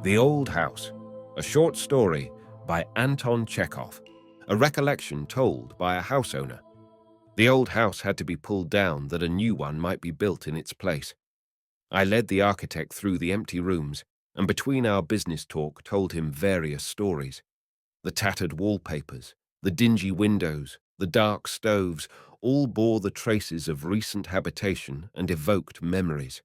The Old House, a short story by Anton Chekhov, a recollection told by a house owner. The old house had to be pulled down that a new one might be built in its place. I led the architect through the empty rooms, and between our business talk told him various stories. The tattered wallpapers, the dingy windows, the dark stoves, all bore the traces of recent habitation and evoked memories.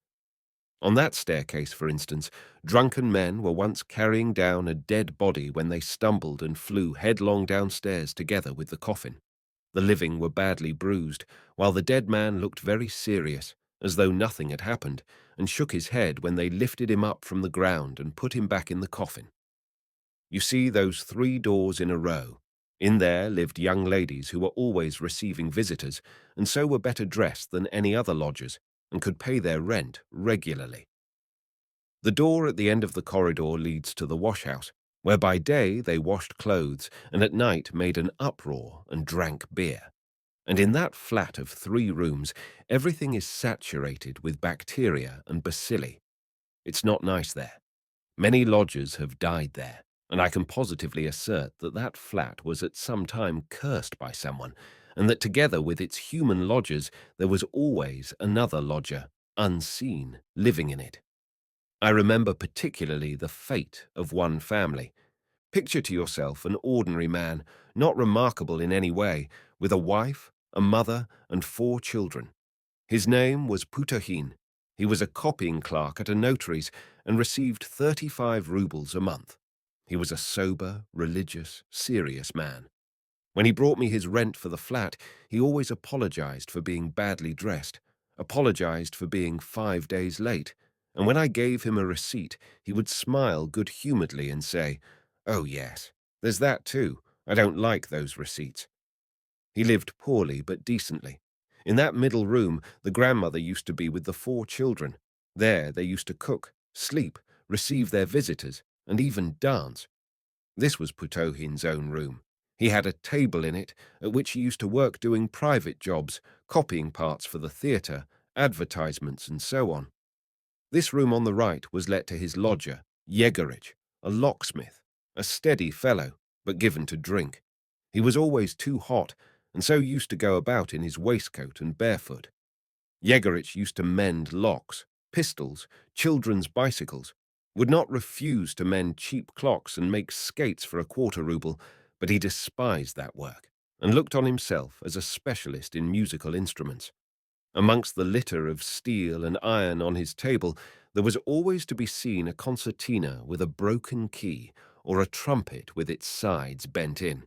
On that staircase, for instance, drunken men were once carrying down a dead body when they stumbled and flew headlong downstairs together with the coffin. The living were badly bruised, while the dead man looked very serious, as though nothing had happened, and shook his head when they lifted him up from the ground and put him back in the coffin. You see those 3 doors in a row. In there lived young ladies who were always receiving visitors, and so were better dressed than any other lodgers, and could pay their rent regularly. The door at the end of the corridor leads to the washhouse, where by day they washed clothes and at night made an uproar and drank beer. And in that flat of 3 rooms, everything is saturated with bacteria and bacilli. It's not nice there. Many lodgers have died there, and I can positively assert that that flat was at some time cursed by someone, and that together with its human lodgers there was always another lodger, unseen, living in it. I remember particularly the fate of one family. Picture to yourself an ordinary man, not remarkable in any way, with a wife, a mother, and 4 children. His name was Putohin. He was a copying clerk at a notary's and received 35 rubles a month. He was a sober, religious, serious man. When he brought me his rent for the flat, he always apologized for being badly dressed, apologized for being 5 days late, and when I gave him a receipt, he would smile good-humoredly and say, "Oh yes, there's that too. I don't like those receipts." He lived poorly but decently. In that middle room, the grandmother used to be with the 4 children. There they used to cook, sleep, receive their visitors, and even dance. This was Putohin's own room. He had a table in it at which he used to work doing private jobs, copying parts for the theatre, advertisements, and so on. This room on the right was let to his lodger, Yegorich, a locksmith, a steady fellow, but given to drink. He was always too hot, and so used to go about in his waistcoat and barefoot. Yegorich used to mend locks, pistols, children's bicycles, would not refuse to mend cheap clocks and make skates for a 1/4 ruble, but he despised that work, and looked on himself as a specialist in musical instruments. Amongst the litter of steel and iron on his table, there was always to be seen a concertina with a broken key, or a trumpet with its sides bent in.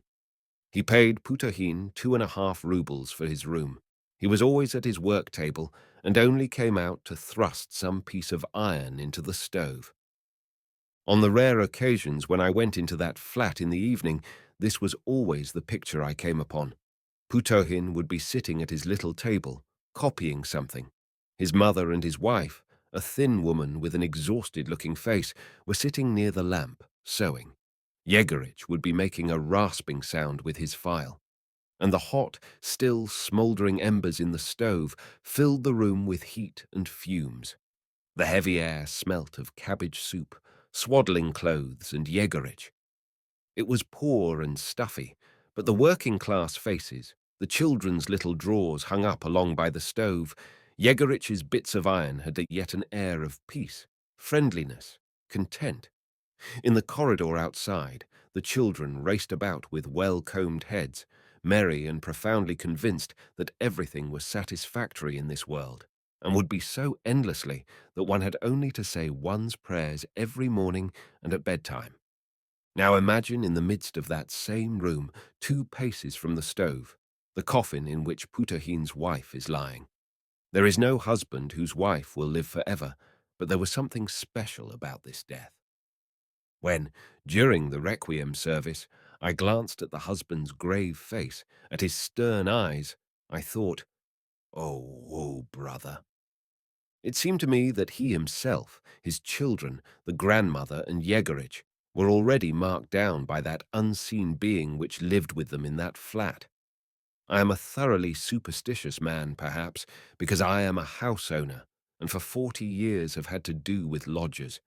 He paid Putohin 2.5 rubles for his room. He was always at his work table, and only came out to thrust some piece of iron into the stove. On the rare occasions when I went into that flat in the evening, this was always the picture I came upon. Putohin would be sitting at his little table, copying something. His mother and his wife, a thin woman with an exhausted-looking face, were sitting near the lamp, sewing. Yegorich would be making a rasping sound with his file, and the hot, still smouldering embers in the stove filled the room with heat and fumes. The heavy air smelt of cabbage soup, swaddling clothes, and Yegorich. It was poor and stuffy, but the working-class faces, the children's little drawers hung up along by the stove, Yegorich's bits of iron had yet an air of peace, friendliness, content. In the corridor outside, the children raced about with well-combed heads, merry and profoundly convinced that everything was satisfactory in this world, and would be so endlessly that one had only to say one's prayers every morning and at bedtime. Now imagine in the midst of that same room, 2 paces from the stove, the coffin in which Putohin's wife is lying. There is no husband whose wife will live forever, but there was something special about this death. When, during the requiem service, I glanced at the husband's grave face, at his stern eyes, I thought, "Oh, brother." It seemed to me that he himself, his children, the grandmother, and Yegorich were already marked down by that unseen being which lived with them in that flat. I am a thoroughly superstitious man, perhaps, because I am a house owner, and for 40 years have had to do with lodgers.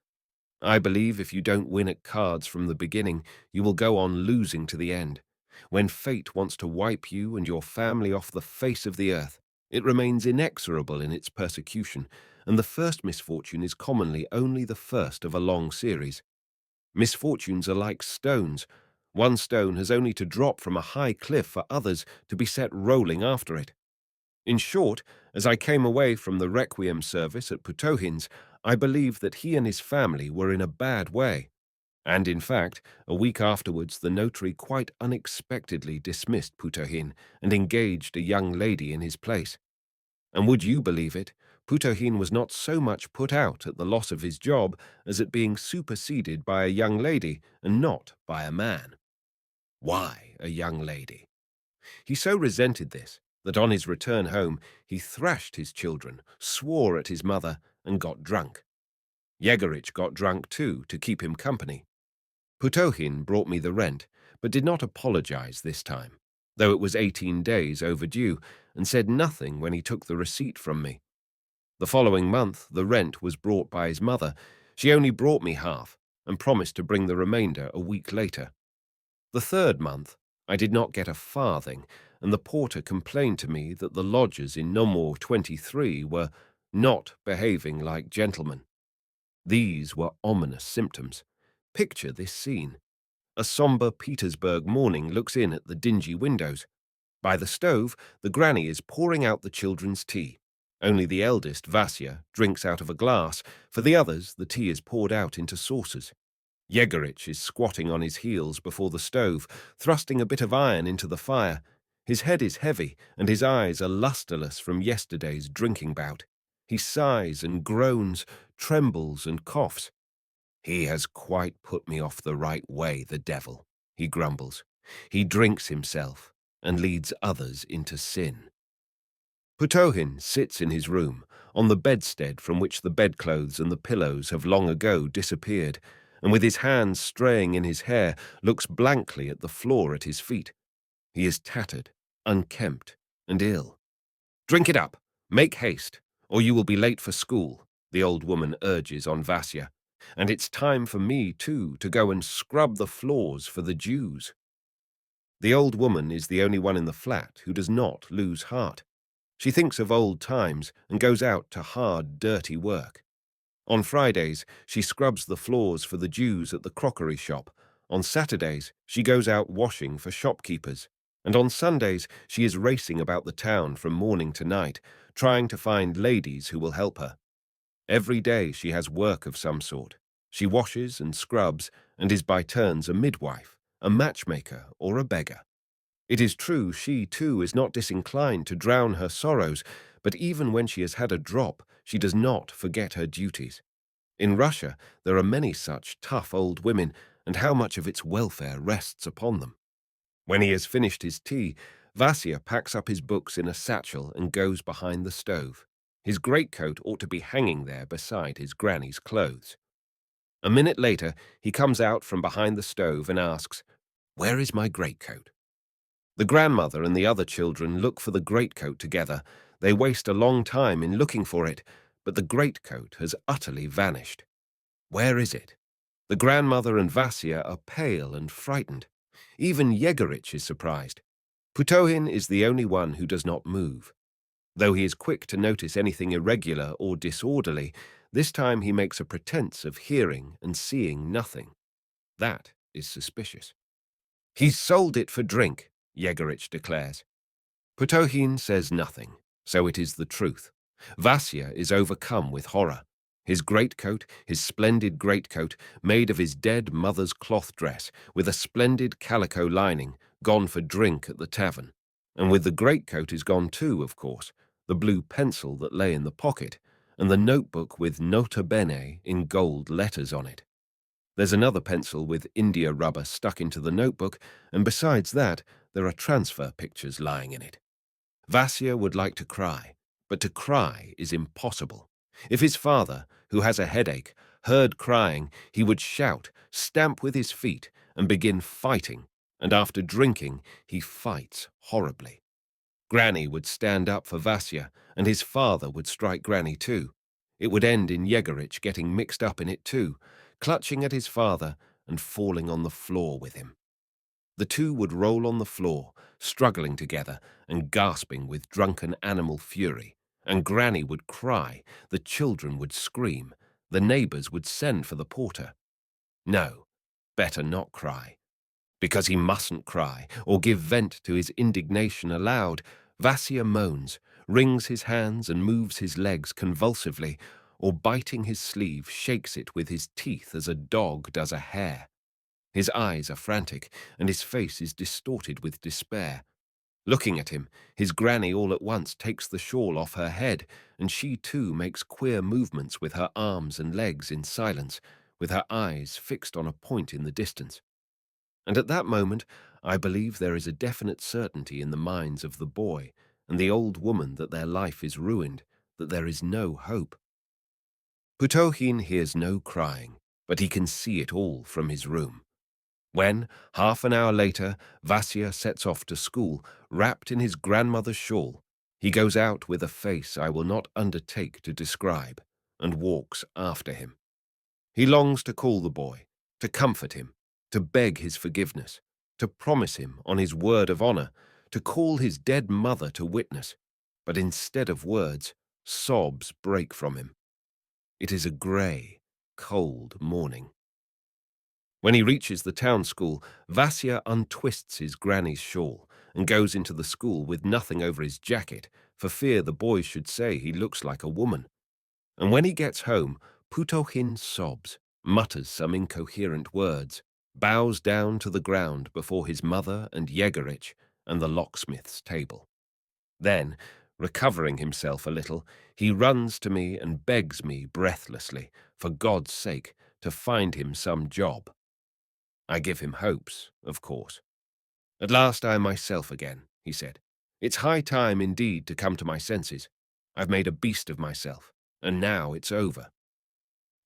I believe if you don't win at cards from the beginning, you will go on losing to the end. When fate wants to wipe you and your family off the face of the earth, it remains inexorable in its persecution, and the first misfortune is commonly only the first of a long series. Misfortunes are like stones. One stone has only to drop from a high cliff for others to be set rolling after it. In short, as I came away from the requiem service at Putohin's, I believed that he and his family were in a bad way. And in fact, a week afterwards, the notary quite unexpectedly dismissed Putohin and engaged a young lady in his place. And would you believe it, Putohin was not so much put out at the loss of his job as at being superseded by a young lady and not by a man. Why a young lady? He so resented this that on his return home he thrashed his children, swore at his mother, and got drunk. Yegorich got drunk too to keep him company. Putohin brought me the rent, but did not apologize this time, though it was 18 days overdue, and said nothing when he took the receipt from me. The following month the rent was brought by his mother. She only brought me half, and promised to bring the remainder a week later. The third month I did not get a farthing, and the porter complained to me that the lodgers in number 23 were not behaving like gentlemen. These were ominous symptoms. Picture this scene. A sombre Petersburg morning looks in at the dingy windows. By the stove, the granny is pouring out the children's tea. Only the eldest, Vasya, drinks out of a glass. For the others, the tea is poured out into saucers. Yegorich is squatting on his heels before the stove, thrusting a bit of iron into the fire. His head is heavy, and his eyes are lustreless from yesterday's drinking bout. He sighs and groans, trembles and coughs. "He has quite put me off the right way, the devil," he grumbles. "He drinks himself and leads others into sin." Putohin sits in his room, on the bedstead from which the bedclothes and the pillows have long ago disappeared, and with his hands straying in his hair, looks blankly at the floor at his feet. He is tattered, unkempt, and ill. "Drink it up, make haste, or you will be late for school," the old woman urges on Vasya. "And it's time for me, too, to go and scrub the floors for the Jews." The old woman is the only one in the flat who does not lose heart. She thinks of old times and goes out to hard, dirty work. On Fridays, she scrubs the floors for the Jews at the crockery shop. On Saturdays, she goes out washing for shopkeepers. And on Sundays, she is racing about the town from morning to night, trying to find ladies who will help her. Every day she has work of some sort. She washes and scrubs and is by turns a midwife, a matchmaker, or a beggar. It is true she, too, is not disinclined to drown her sorrows, but even when she has had a drop, she does not forget her duties. In Russia, there are many such tough old women, and how much of its welfare rests upon them. When he has finished his tea, Vasya packs up his books in a satchel and goes behind the stove. His greatcoat ought to be hanging there beside his granny's clothes. A minute later, he comes out from behind the stove and asks, "Where is my greatcoat?" The grandmother and the other children look for the greatcoat together. They waste a long time in looking for it, but the greatcoat has utterly vanished. Where is it? The grandmother and Vasya are pale and frightened. Even Yegorich is surprised. Putohin is the only one who does not move. Though he is quick to notice anything irregular or disorderly, this time he makes a pretense of hearing and seeing nothing. That is suspicious. "He's sold it for drink," Yegorich declares. Putohin says nothing, so it is the truth. Vasya is overcome with horror. His greatcoat, his splendid greatcoat, made of his dead mother's cloth dress, with a splendid calico lining, gone for drink at the tavern. And with the greatcoat is gone too, of course, the blue pencil that lay in the pocket, and the notebook with Nota Bene in gold letters on it. There's another pencil with India rubber stuck into the notebook, and besides that, there are transfer pictures lying in it. Vasya would like to cry, but to cry is impossible. If his father, who has a headache, heard crying, he would shout, stamp with his feet, and begin fighting, and after drinking, he fights horribly. Granny would stand up for Vasya, and his father would strike Granny too. It would end in Yegorich getting mixed up in it too. clutching at his father and falling on the floor with him. The two would roll on the floor, struggling together and gasping with drunken animal fury, and Granny would cry, the children would scream, the neighbors would send for the porter. No, better not cry. Because he mustn't cry or give vent to his indignation aloud, Vasya moans, wrings his hands and moves his legs convulsively, or biting his sleeve shakes it with his teeth as a dog does a hare. His eyes are frantic, and his face is distorted with despair. Looking at him, his granny all at once takes the shawl off her head, and she too makes queer movements with her arms and legs in silence, with her eyes fixed on a point in the distance. And at that moment, I believe there is a definite certainty in the minds of the boy and the old woman that their life is ruined, that there is no hope. Putohin hears no crying, but he can see it all from his room. When, half an hour later, Vasya sets off to school, wrapped in his grandmother's shawl, he goes out with a face I will not undertake to describe, and walks after him. He longs to call the boy, to comfort him, to beg his forgiveness, to promise him on his word of honor, to call his dead mother to witness, but instead of words, sobs break from him. It is a grey, cold morning. When he reaches the town school, Vasya untwists his granny's shawl and goes into the school with nothing over his jacket for fear the boys should say he looks like a woman. And when he gets home, Putohin sobs, mutters some incoherent words, bows down to the ground before his mother and Yegorich and the locksmith's table. Then, recovering himself a little, he runs to me and begs me breathlessly, for God's sake, to find him some job. I give him hopes, of course. At last I am myself again, he said. It's high time indeed to come to my senses. I've made a beast of myself, and now it's over.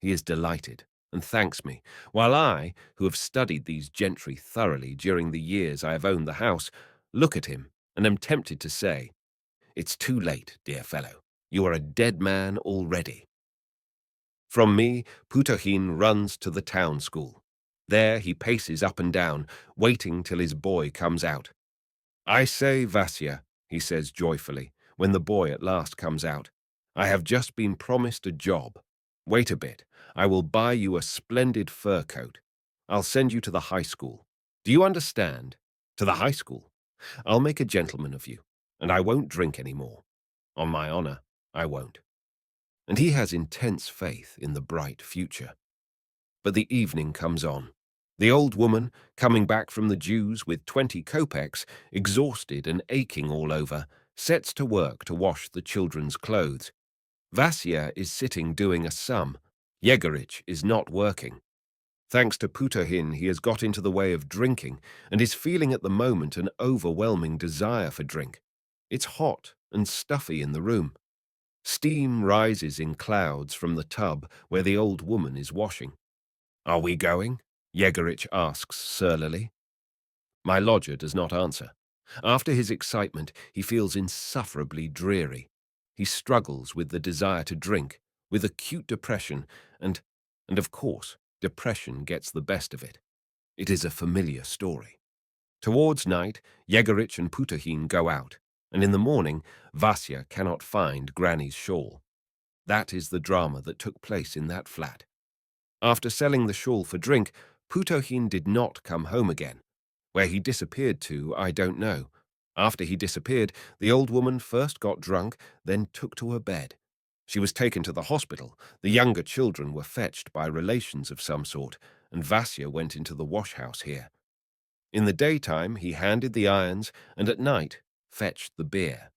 He is delighted and thanks me, while I, who have studied these gentry thoroughly during the years I have owned the house, look at him and am tempted to say, "It's too late, dear fellow. You are a dead man already." From me, Putohin runs to the town school. There he paces up and down, waiting till his boy comes out. "I say, Vasya," he says joyfully, when the boy at last comes out, "I have just been promised a job. Wait a bit. I will buy you a splendid fur coat. I'll send you to the high school. Do you understand? To the high school. I'll make a gentleman of you, and I won't drink any more. On my honor, I won't." And he has intense faith in the bright future. But the evening comes on. The old woman, coming back from the Jews with 20 kopecks, exhausted and aching all over, sets to work to wash the children's clothes. Vasya is sitting doing a sum. Yegorich is not working. Thanks to Putohin, he has got into the way of drinking and is feeling at the moment an overwhelming desire for drink. It's hot and stuffy in the room. Steam rises in clouds from the tub where the old woman is washing. "Are we going?" Yegorich asks surlily. My lodger does not answer. After his excitement, he feels insufferably dreary. He struggles with the desire to drink, with acute depression, and of course, depression gets the best of it. It is a familiar story. Towards night, Yegorich and Putohin go out, and in the morning, Vasya cannot find Granny's shawl. That is the drama that took place in that flat. After selling the shawl for drink, Putohin did not come home again. Where he disappeared to, I don't know. After he disappeared, the old woman first got drunk, then took to her bed. She was taken to the hospital, the younger children were fetched by relations of some sort, and Vasya went into the wash-house here. In the daytime, he handed the irons, and at night, fetched the beer.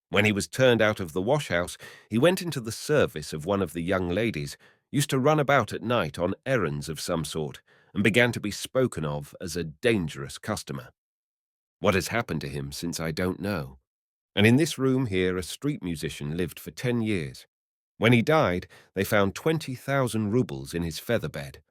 When he was turned out of the wash-house, he went into the service of one of the young ladies, used to run about at night on errands of some sort, and began to be spoken of as a dangerous customer. What has happened to him since I don't know. And in this room here a street musician lived for 10 years. When he died, they found 20,000 rubles in his feather bed.